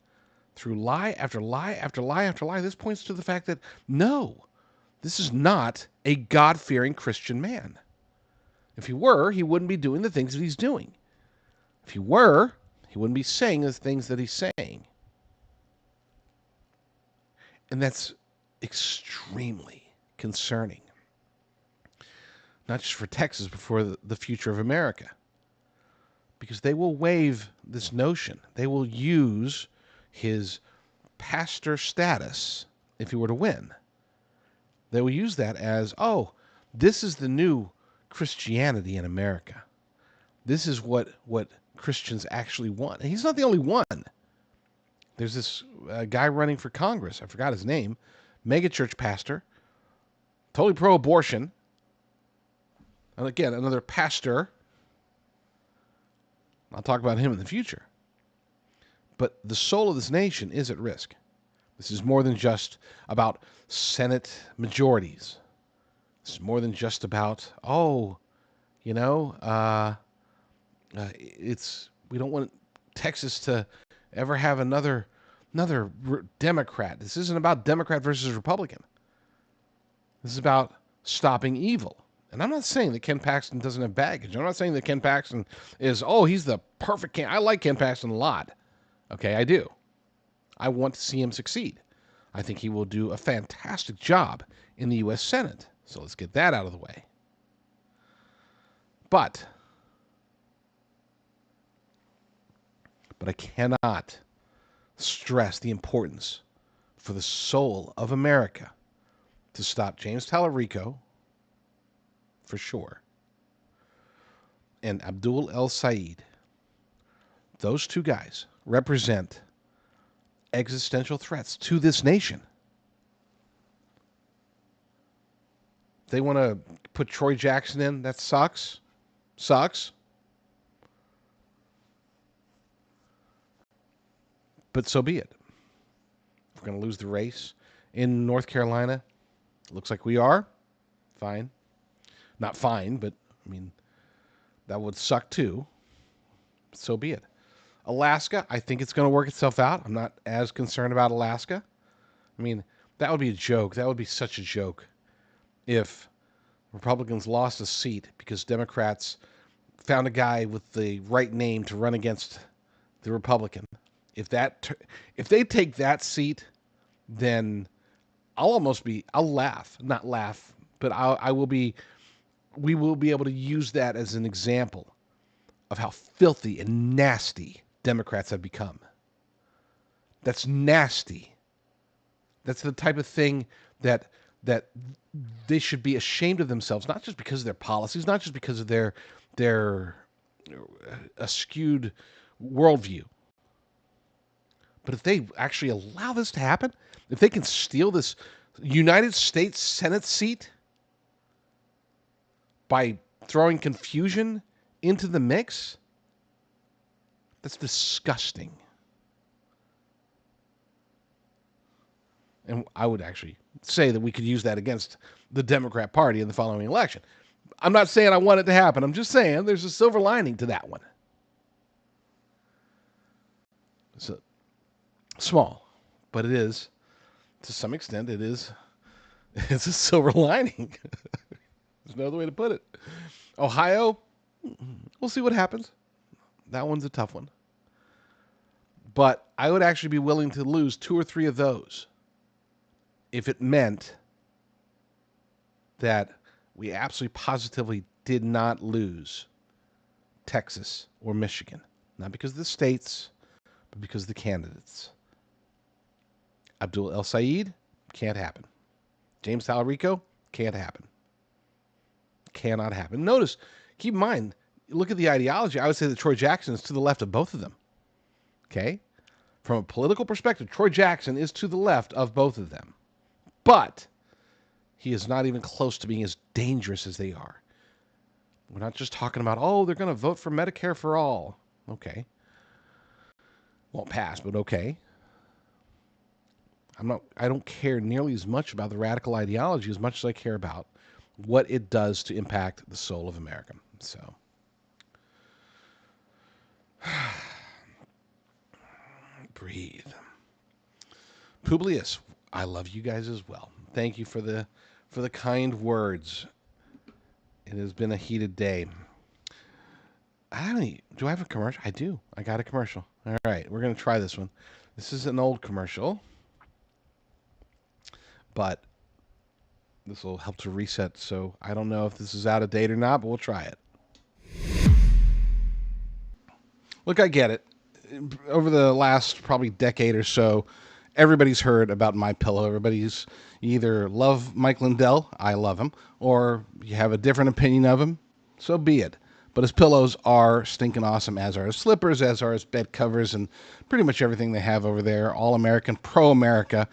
through lie after lie after lie after lie, this points to the fact that, no, this is not a God-fearing Christian man. If he were, he wouldn't be doing the things that he's doing. If he were, he wouldn't be saying the things that he's saying. And that's extremely concerning. Not just for Texas, but for the future of America. Because they will waive this notion. They will use his pastor status if he were to win. They will use that as, this is the new Christianity in America. This is what Christians actually want. And he's not the only one. There's this guy running for Congress. I forgot his name. Megachurch pastor. Totally pro-abortion. And again, another pastor. I'll talk about him in the future. But the soul of this nation is at risk. This is more than just about Senate majorities. It's more than just about, we don't want Texas to ever have another Democrat. This isn't about Democrat versus Republican. This is about stopping evil. And I'm not saying that Ken Paxton doesn't have baggage. I'm not saying that Ken Paxton is, he's the perfect I like Ken Paxton a lot. Okay, I do. I want to see him succeed. I think he will do a fantastic job in the U.S. Senate. So let's get that out of the way. But I cannot stress the importance for the soul of America to stop James Tallarico, for sure, and Abdul El-Sayed. Those two guys represent existential threats to this nation. They want to put Troy Jackson in. That sucks. Sucks. But so be it. If we're going to lose the race in North Carolina, looks like we are. Fine. Not fine, but I mean, that would suck too. So be it. Alaska, I think it's going to work itself out. I'm not as concerned about Alaska. I mean, that would be a joke. That would be such a joke if Republicans lost a seat because Democrats found a guy with the right name to run against the Republican. If they take that seat, then I'll laugh, not laugh, but we will be able to use that as an example of how filthy and nasty Democrats have become. That's nasty. That's the type of thing that they should be ashamed of themselves, not just because of their policies, not just because of their skewed worldview, but if they actually allow this to happen, if they can steal this United States Senate seat by throwing confusion into the mix, that's disgusting. And I would actually say that we could use that against the Democrat Party in the following election. I'm not saying I want it to happen. I'm just saying there's a silver lining to that one. So small, but it is, to some extent, it's a silver lining. There's no other way to put it. Ohio, we'll see what happens. That one's a tough one. But I would actually be willing to lose 2 or 3 of those if it meant that we absolutely positively did not lose Texas or Michigan. Not because of the states, but because of the candidates. Abdul El-Sayed, can't happen. James Talarico, can't happen. Cannot happen. Notice, keep in mind, look at the ideology. I would say that Troy Jackson is to the left of both of them. Okay? From a political perspective, Troy Jackson is to the left of both of them. But he is not even close to being as dangerous as they are. We're not just talking about, they're going to vote for Medicare for all. Okay. Won't pass, but okay. I don't care nearly as much about the radical ideology as much as I care about what it does to impact the soul of America. So breathe. Publius, I love you guys as well. Thank you for the kind words. It has been a heated day. Do I have a commercial? I do. I got a commercial. All right, we're going to try this one. This is an old commercial, but this will help to reset. So I don't know if this is out of date or not, but we'll try it. Look, I get it. Over the last probably decade or so, everybody's heard about MyPillow. Everybody's either love Mike Lindell, I love him, or you have a different opinion of him, so be it. But his pillows are stinking awesome, as are his slippers, as are his bed covers, and pretty much everything they have over there. All American, pro-America,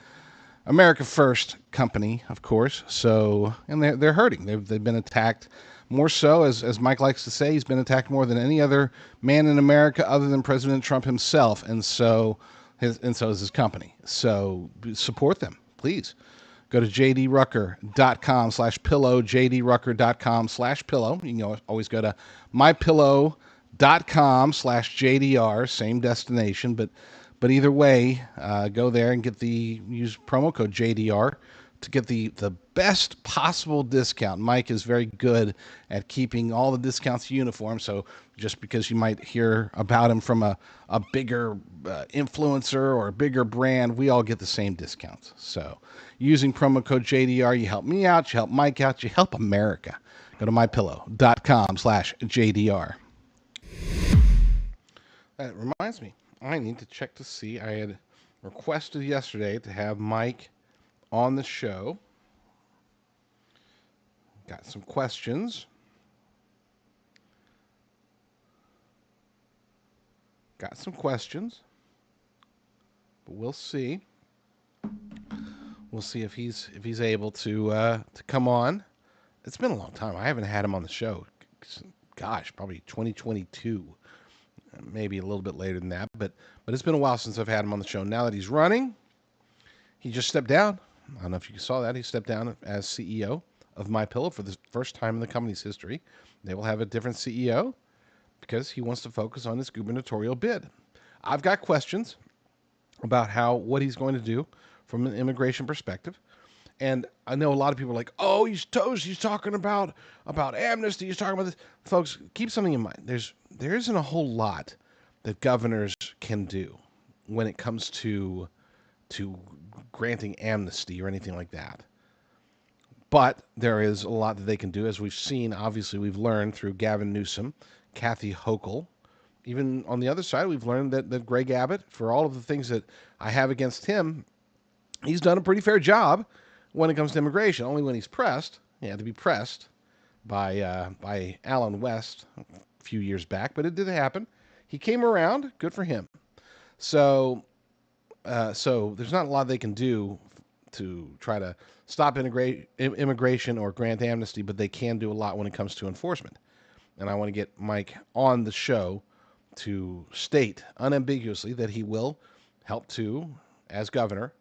America First company, of course. So, and they're hurting. They've been attacked more so, as Mike likes to say, he's been attacked more than any other man in America other than President Trump himself, and so is his company. So support them, please. Go to jdrucker.com/pillow, jdrucker.com/pillow. You can always go to mypillow.com/jdr, same destination, but either way, go there and use promo code JDR to get the best possible discount. Mike is very good at keeping all the discounts uniform, so just because you might hear about him from a bigger influencer or a bigger brand, we all get the same discounts. So using promo code JDR, you help me out, you help Mike out, you help America. Go to mypillow.com/JDR. That reminds me, I need to check to see. I had requested yesterday to have Mike on the show. Got some questions. But we'll see. We'll see if he's able to come on It's been a long time. I haven't had him on the show. Gosh, probably 2022, maybe a little bit later than that. But it's been a while since I've had him on the show. Now that he's running, he just stepped down. I don't know if you saw that. He stepped down as CEO of MyPillow for the first time in the company's history. They will have a different CEO because he wants to focus on his gubernatorial bid. I've got questions about what he's going to do from an immigration perspective. And I know a lot of people are like, oh, he's toast. He's talking about amnesty. He's talking about this. Folks, keep something in mind. There isn't a whole lot that governors can do when it comes to granting amnesty or anything like that. But there is a lot that they can do, as we've seen. Obviously, we've learned through Gavin Newsom, Kathy Hochul. Even on the other side, we've learned that Greg Abbott, for all of the things that I have against him, he's done a pretty fair job when it comes to immigration. Only when he's pressed. He had to be pressed by Alan West a few years back, but it did happen. He came around. Good for him. So there's not a lot they can do to try to stop immigration or grant amnesty, but they can do a lot when it comes to enforcement. And I want to get Mike on the show to state unambiguously that he will help to, as governor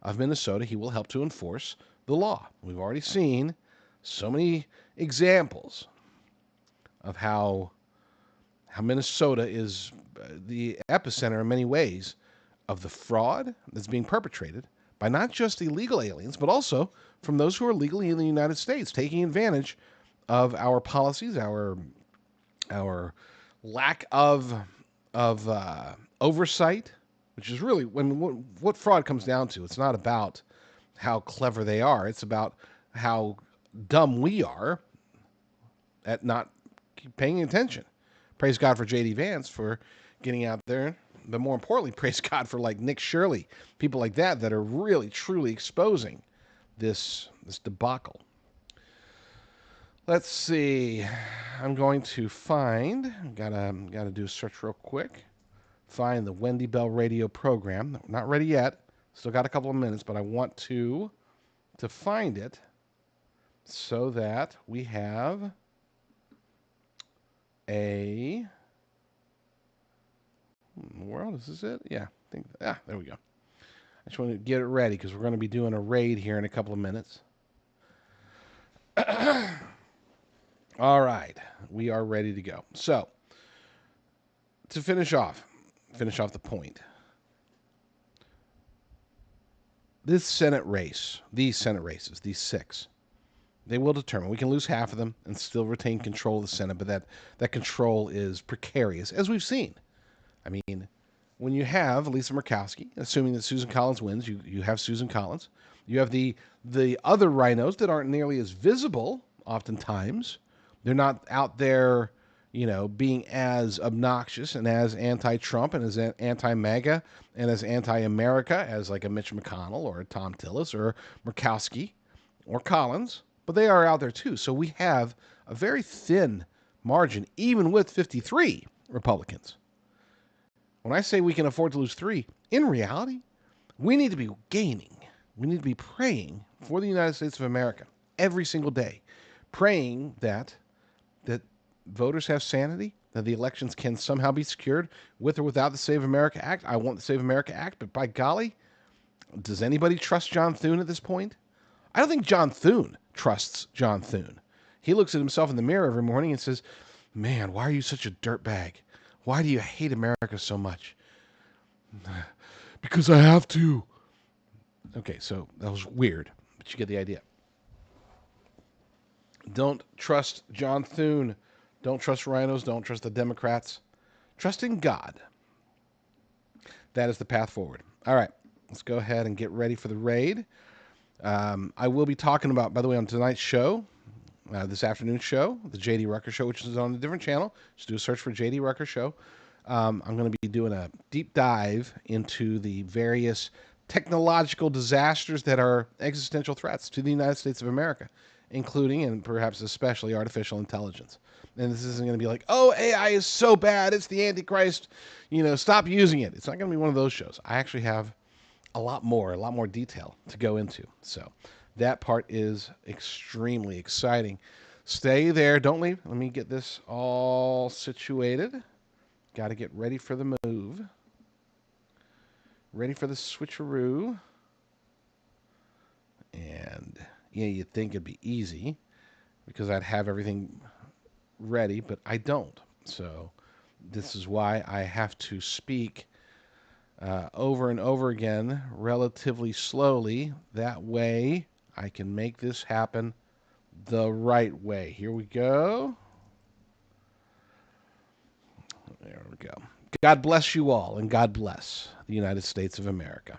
of Minnesota, he will help to enforce the law. We've already seen so many examples of how Minnesota is the epicenter in many ways of the fraud that's being perpetrated by not just illegal aliens, but also from those who are legally in the United States, taking advantage of our policies, our lack of oversight, which is really what fraud comes down to. It's not about how clever they are. It's about how dumb we are at not paying attention. Praise God for J.D. Vance for getting out there. But more importantly, praise God for like Nick Shirley, people like that are really, truly exposing this debacle. Let's see. I'm going to find, gotta do a search real quick. Find the Wendy Bell radio program. Not ready yet. Still got a couple of minutes, but I want to find it so that we have a... in the world, is this it? Yeah, there we go. I just want to get it ready because we're going to be doing a raid here in a couple of minutes. All right, we are ready to go. So, to finish off the point. These Senate races, these 6, they will determine. We can lose half of them and still retain control of the Senate, but that control is precarious, as we've seen. I mean, when you have Lisa Murkowski, assuming that Susan Collins wins, you have Susan Collins. You have the other rhinos that aren't nearly as visible oftentimes. They're not out there, being as obnoxious and as anti-Trump and as anti-MAGA and as anti-America as like a Mitch McConnell or a Tom Tillis or Murkowski or Collins. But they are out there too. So we have a very thin margin, even with 53 Republicans. When I say we can afford to lose 3, in reality, we need to be gaining. We need to be praying for the United States of America every single day, praying that voters have sanity, that the elections can somehow be secured with or without the Save America Act. I want the Save America Act, but by golly, does anybody trust John Thune at this point? I don't think John Thune trusts John Thune. He looks at himself in the mirror every morning and says, man, why are you such a dirtbag? Why do you hate America so much? Because I have to. Okay, so that was weird, but you get the idea. Don't trust John Thune. Don't trust rhinos. Don't trust the Democrats. Trust in God. That is the path forward. All right, let's go ahead and get ready for the raid. I will be talking about, by the way, on tonight's show, this afternoon's show, the J.D. Rucker Show, which is on a different channel. Just do a search for J.D. Rucker Show. I'm going to be doing a deep dive into the various technological disasters that are existential threats to the United States of America, including and perhaps especially artificial intelligence. And this isn't going to be like, oh, AI is so bad, it's the Antichrist, stop using it. It's not going to be one of those shows. I actually have a lot more detail to go into. So That part is extremely exciting. Stay there. Don't leave. Let me get this all situated. Got to get ready for the move. Ready for the switcheroo. And yeah, you'd think it'd be easy because I'd have everything ready, but I don't. So this is why I have to speak over and over again relatively slowly. That way I can make this happen the right way. Here we go. There we go. God bless you all, and God bless the United States of America.